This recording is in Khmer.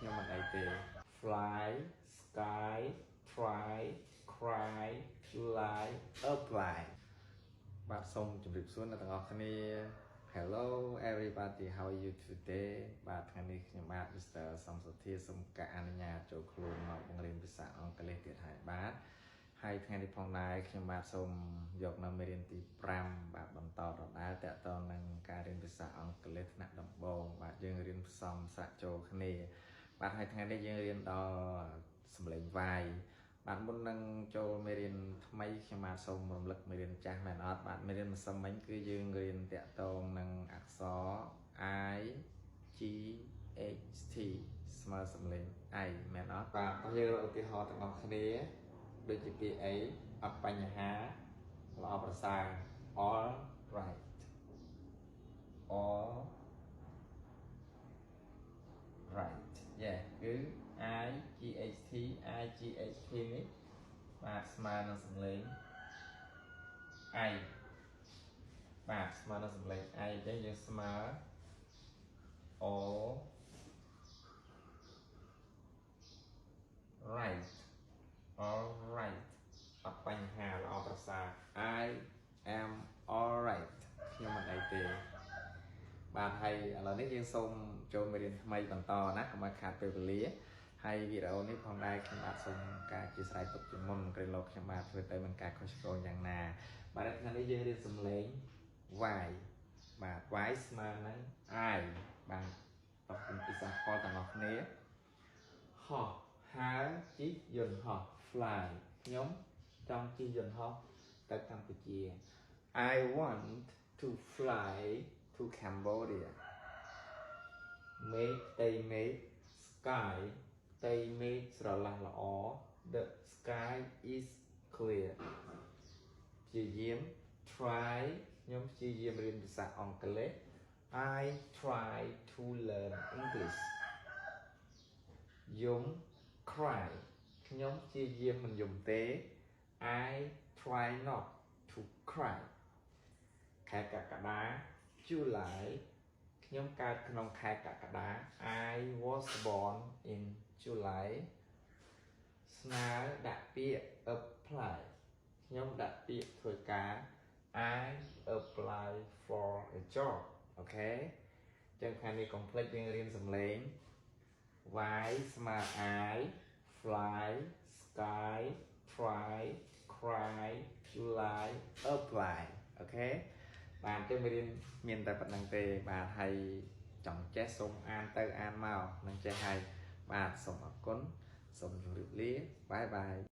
nhưng mà đây thì fly sky try cry July apply bạn xong chuẩn bị xuống là tầng học này. Hello everybody, how are you today? Bạn ngày nayខ្ញុំបាទ Mr. សំសុធាសូមការអនុញ្ញាតចូលខ្លួនមកបង្រៀនភាសាអង់គ្លេសទៀតហើយបាទហើយថ្ងៃនេះផងដែរខ្ញុំបាទសូមយកនៅមេរៀនទី5បាទបន្តដដែលតកតងនឹងការរៀនភាសាអង់គ្លេសថ្នាក់ដំបូងបាទយើងរៀនផ្សំសាក់ចូលគ្នាបាទហើយថ្ងៃនេះយើងរៀនដល់សំឡេងវាយបាទមុននឹងចូលមេរៀនថ្មីខ្ញុំបាទសូមរំលឹកមេរៀនចាស់មែនអត់បាទមេរៀនម្សិលមិញគឺយើងរៀនតកតងនឹងអក្សរ I G H T ស្មើសំឡេង I មែនអត់បាទយើងរកឧទាហរណ៍ទាំងអស់គ្នាដូចជាពាក្យអីអត់បញ្ហាល្អប្រសើរ all right all right yeah គឺ I G H T នេះបាទស្មើនឹងសំឡេង I បាទស្មើនឹងសំឡេង I អញ្ចឹងយើងស្មើ all right all right អត់បញ្ហាល្អប្រសើរ I am all right ខ្ញុំមិនអីទេបាទហើយឥឡូវនេះយើងសូមចូលមេរៀនថ្មីបន្តណាកុំឲ្យខាតពេលវេលាហើយវីដេអូនេះផងដែរខ្ញុំបាទសូមការអធិស្ឋានទុកជាមុនក្រែងលោកខ្ញុំបាទធ្វើទៅមិនការខុសឆ្គងយ៉ាងណាបាទថ្ងៃនេះយើងរៀនសំឡេង Y បាទ Y ស្មើនឹង I បាទអរគុណពិសាផលទាំងអស់គ្នាហោះហើរជិះយន្តហោះ fly ខ្ញុំចង់ជិះយន្តហោះទៅកម្ពុជា I want to fly to Cambodia មេឃផ្ទៃមេឃ sky ផ្ទៃមេឃស្រឡះល្អ the sky is clear ព្យាយាម try ខ្ញុំព្យាយាមរៀនភាសាអង់គ្លេស I try to learn English យំ cry ខ្ញុំព្យាយាមមិនយំទេ I try not to cry ខែកក្កដា July ខ្ញុំកើតក្នុងខែកក្កដា I was born in July ស្នើដាក់ពាក្យ apply ខ្ញុំដាក់ពាក្យធ្វើការ I apply for a job អូខេចឹងខាងនេះកុំភ្លេចយើងរៀនសំឡេង Y ស្មើ I fly sky try cry July apply អូខេបាទចឹងមេរៀនមានតែប៉ុណ្្នឹងទេបាទហើយចង់ចេះសូមអានទៅអានមកនឹងចេះហើយបាទសូមអរគុណសូមជម្រាបលាបាយបាយ